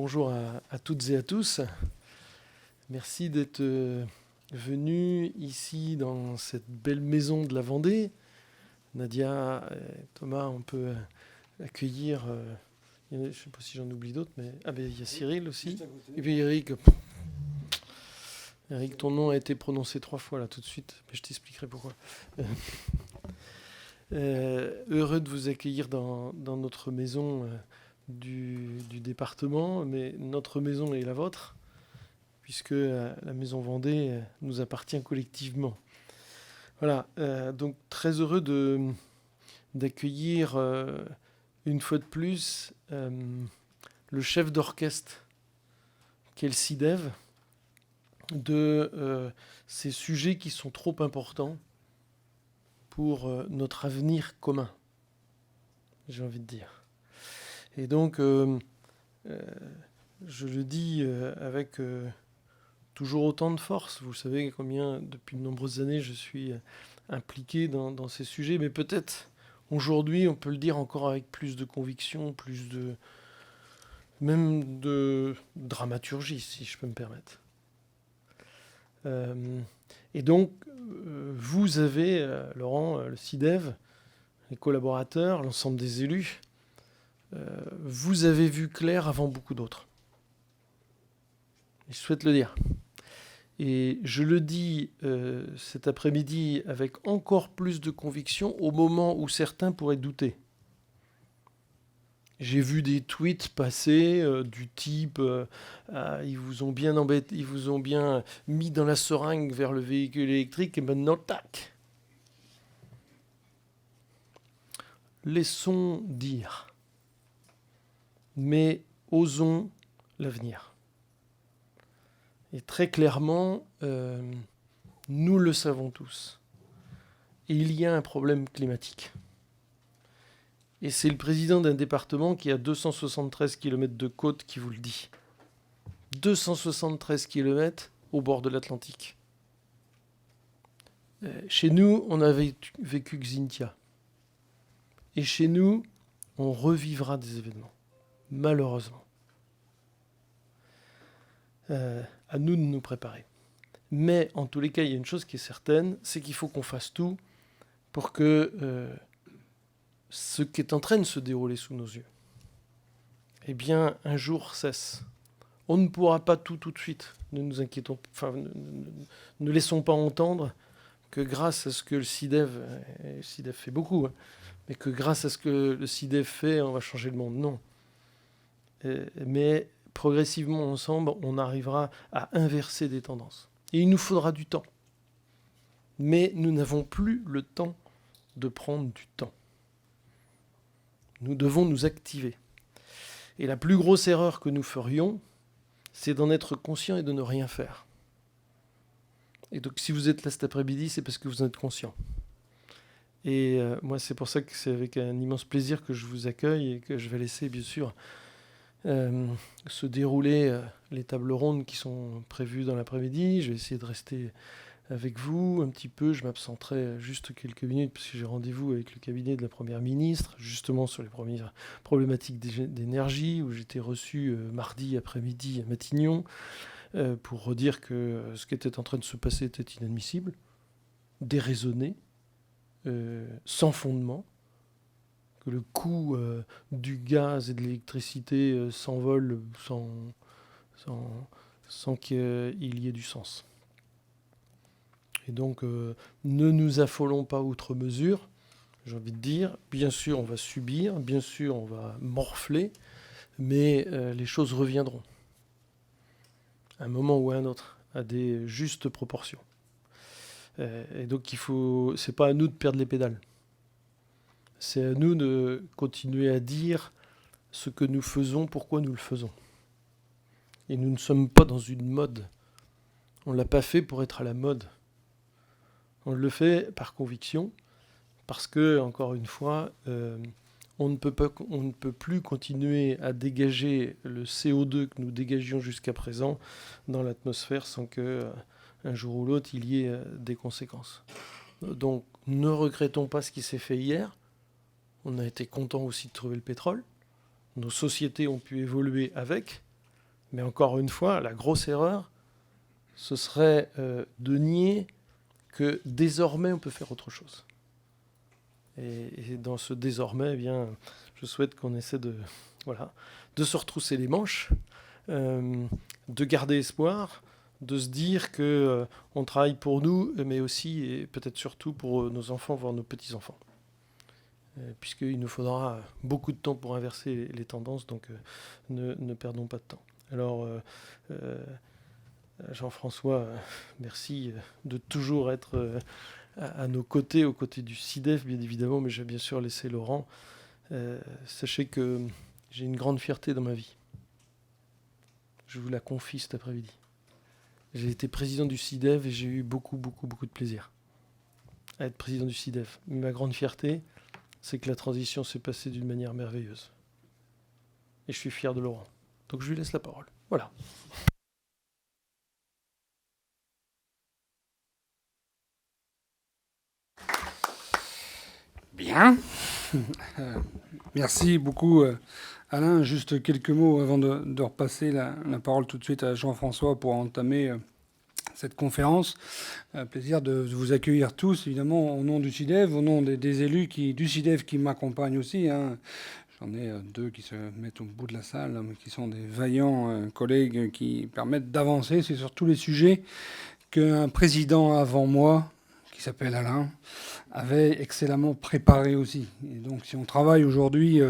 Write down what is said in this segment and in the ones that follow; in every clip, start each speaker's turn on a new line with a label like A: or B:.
A: bonjour à toutes et à tous. Merci d'être venus ici dans cette belle maison de la Vendée. Nadia, Thomas, on peut accueillir... je ne sais pas si j'en oublie d'autres, mais... Ah ben il y a Cyril aussi. Et puis Eric. Eric, ton nom a été prononcé 3 fois là tout de suite, mais je t'expliquerai pourquoi. Heureux de vous accueillir dans notre maison du département, mais notre maison est la vôtre, puisque la maison Vendée nous appartient collectivement. Voilà, donc très heureux d'accueillir une fois de plus le chef d'orchestre qu'est le CIDEV de ces sujets qui sont trop importants pour notre avenir commun, j'ai envie de dire. Et donc, je le dis avec toujours autant de force. Vous savez combien, depuis de nombreuses années, je suis impliqué dans ces sujets, mais peut-être aujourd'hui, on peut le dire encore avec plus de conviction, même de dramaturgie, si je peux me permettre. Et donc, vous avez, Laurent, le CIDEV, les collaborateurs, l'ensemble des élus, vous avez vu clair avant beaucoup d'autres. Je souhaite le dire. Et je le dis cet après-midi avec encore plus de conviction au moment où certains pourraient douter. J'ai vu des tweets passer du type ils vous ont bien embêté, ils vous ont bien mis dans la seringue vers le véhicule électrique et maintenant tac. Laissons dire, mais osons l'avenir. Et très clairement, nous le savons tous, il y a un problème climatique. Et c'est le président d'un département qui a 273 km de côte qui vous le dit. 273 km au bord de l'Atlantique. Chez nous, on avait vécu Xynthia. Et chez nous, on revivra des événements, malheureusement. À nous de nous préparer. Mais en tous les cas, il y a une chose qui est certaine, c'est qu'il faut qu'on fasse tout pour que ce qui est en train de se dérouler sous nos yeux, eh bien, un jour cesse. On ne pourra pas tout de suite. Ne nous inquiétons, ne laissons pas entendre que grâce à ce que le CIDEV fait beaucoup, mais que grâce à ce que le CIDEV fait, on va changer le monde. Non. Mais progressivement, ensemble, on arrivera à inverser des tendances. Et il nous faudra du temps. Mais nous n'avons plus le temps de prendre du temps. Nous devons nous activer. Et la plus grosse erreur que nous ferions, c'est d'en être conscient et de ne rien faire. Et donc si vous êtes là cet après-midi, c'est parce que vous en êtes conscient. Et moi, c'est pour ça que c'est avec un immense plaisir que je vous accueille et que je vais laisser, bien sûr, se dérouler les tables rondes qui sont prévues dans l'après-midi. Je vais essayer de rester avec vous un petit peu. Je m'absenterai juste quelques minutes parce que j'ai rendez-vous avec le cabinet de la Première ministre, justement sur les premières problématiques d'énergie, où j'étais reçu mardi après-midi à Matignon pour redire que ce qui était en train de se passer était inadmissible, déraisonné, sans fondement, que le coût du gaz et de l'électricité s'envole sans qu'il y ait du sens. Et donc, ne nous affolons pas outre mesure, j'ai envie de dire. Bien sûr, on va subir, bien sûr, on va morfler, mais les choses reviendront, à un moment ou à un autre, à des justes proportions. Et donc, c'est pas à nous de perdre les pédales. C'est à nous de continuer à dire ce que nous faisons, pourquoi nous le faisons. Et nous ne sommes pas dans une mode. On ne l'a pas fait pour être à la mode. On le fait par conviction, parce que, encore une fois, on ne peut plus continuer à dégager le CO2 que nous dégagions jusqu'à présent dans l'atmosphère sans que, un jour ou l'autre, il y ait des conséquences. Donc, ne regrettons pas ce qui s'est fait hier. On a été content aussi de trouver le pétrole. Nos sociétés ont pu évoluer avec. Mais encore une fois, la grosse erreur, ce serait de nier que désormais on peut faire autre chose. Et dans ce désormais, eh bien, je souhaite qu'on essaie de se retrousser les manches, de garder espoir, de se dire que on travaille pour nous, mais aussi et peut-être surtout pour nos enfants, voire nos petits-enfants. Puisqu'il nous faudra beaucoup de temps pour inverser les tendances, donc ne perdons pas de temps. Alors, Jean-François, merci de toujours être à nos côtés, aux côtés du CIDEF, bien évidemment, mais j'ai bien sûr laissé Laurent. Sachez que j'ai une grande fierté dans ma vie. Je vous la confie cet après-midi. J'ai été président du CIDEF et j'ai eu beaucoup de plaisir à être président du CIDEF. Mais ma grande fierté, c'est que la transition s'est passée d'une manière merveilleuse. Et je suis fier de Laurent. Donc je lui laisse la parole. Voilà.
B: Bien. Merci beaucoup, Alain. Juste quelques mots avant de repasser la parole tout de suite à Jean-François pour entamer cette conférence. Plaisir de vous accueillir tous, évidemment, au nom du CIDEF, au nom des élus du CIDEF qui m'accompagnent aussi. J'en ai deux qui se mettent au bout de la salle, mais qui sont des vaillants collègues qui permettent d'avancer. C'est sur tous les sujets qu'un président avant moi, qui s'appelle Alain, avait excellemment préparé aussi. Et donc, si on travaille aujourd'hui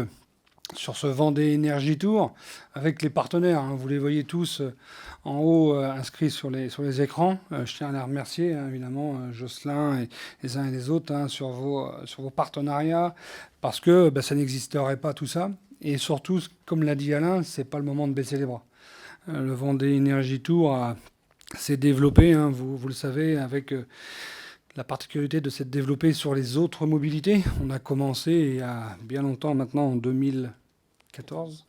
B: sur ce Vendée Energy Tour, avec les partenaires, vous les voyez tous en haut inscrits sur les écrans. Je tiens à les remercier, évidemment, Jocelyn et les uns et les autres, sur vos partenariats, parce que ça n'existerait pas tout ça. Et surtout, comme l'a dit Alain, c'est pas le moment de baisser les bras. Le Vendée Energy Tour s'est développé, vous le savez, avec la particularité de s'être développé sur les autres mobilités. On a commencé il y a bien longtemps maintenant, en 2014,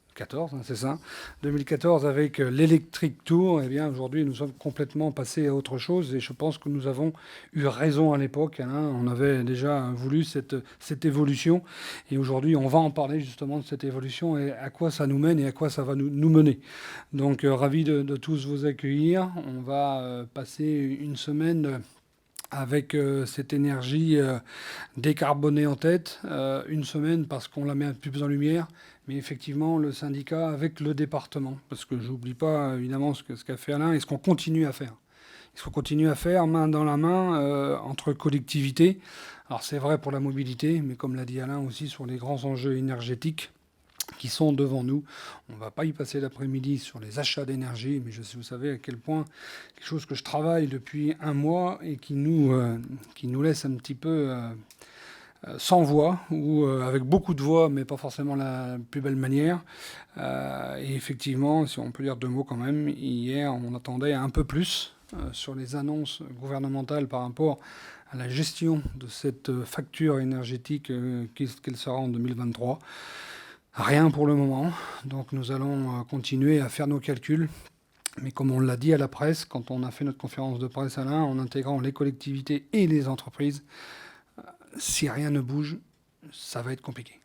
B: c'est ça, 2014 avec l'Electric Tour. Et bien aujourd'hui, nous sommes complètement passés à autre chose et je pense que nous avons eu raison à l'époque. On avait déjà voulu cette évolution et aujourd'hui, on va en parler justement de cette évolution et à quoi ça nous mène et à quoi ça va nous mener. Donc, ravi de tous vous accueillir. On va passer une semaine avec cette énergie décarbonée en tête, une semaine parce qu'on la met un peu plus en lumière, mais effectivement le syndicat avec le département, parce que j'oublie pas évidemment ce qu'a fait Alain et ce qu'on continue à faire. Ce qu'on continue à faire main dans la main entre collectivités. Alors c'est vrai pour la mobilité, mais comme l'a dit Alain aussi sur les grands enjeux énergétiques qui sont devant nous. On ne va pas y passer l'après-midi sur les achats d'énergie, mais vous savez à quel point quelque chose que je travaille depuis un mois et qui nous laisse un petit peu sans voix ou avec beaucoup de voix, mais pas forcément la plus belle manière. Et effectivement, si on peut dire deux mots quand même, hier, on attendait un peu plus sur les annonces gouvernementales par rapport à la gestion de cette facture énergétique qu'elle sera en 2023. Rien pour le moment, donc nous allons continuer à faire nos calculs. Mais comme on l'a dit à la presse, quand on a fait notre conférence de presse, Alain, en intégrant les collectivités et les entreprises, si rien ne bouge, ça va être compliqué.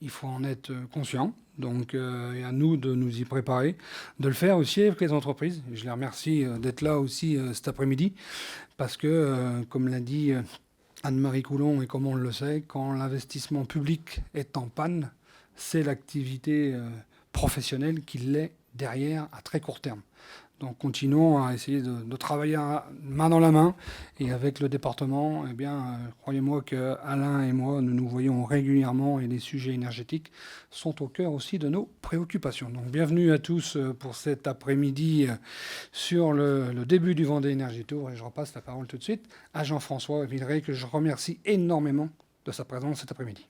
B: Il faut en être conscient, donc et à nous de nous y préparer, de le faire aussi avec les entreprises. Je les remercie d'être là aussi cet après-midi, parce que, comme l'a dit Anne-Marie Coulon, et comme on le sait, quand l'investissement public est en panne, c'est l'activité professionnelle qui l'est derrière à très court terme. Donc continuons à essayer de travailler main dans la main et avec le département, eh bien, croyez-moi que Alain et moi, nous nous voyons régulièrement et les sujets énergétiques sont au cœur aussi de nos préoccupations. Donc bienvenue à tous pour cet après-midi sur le début du Vendée Energy Tour et je repasse la parole tout de suite à Jean-François Villeray que je remercie énormément de sa présence cet après-midi.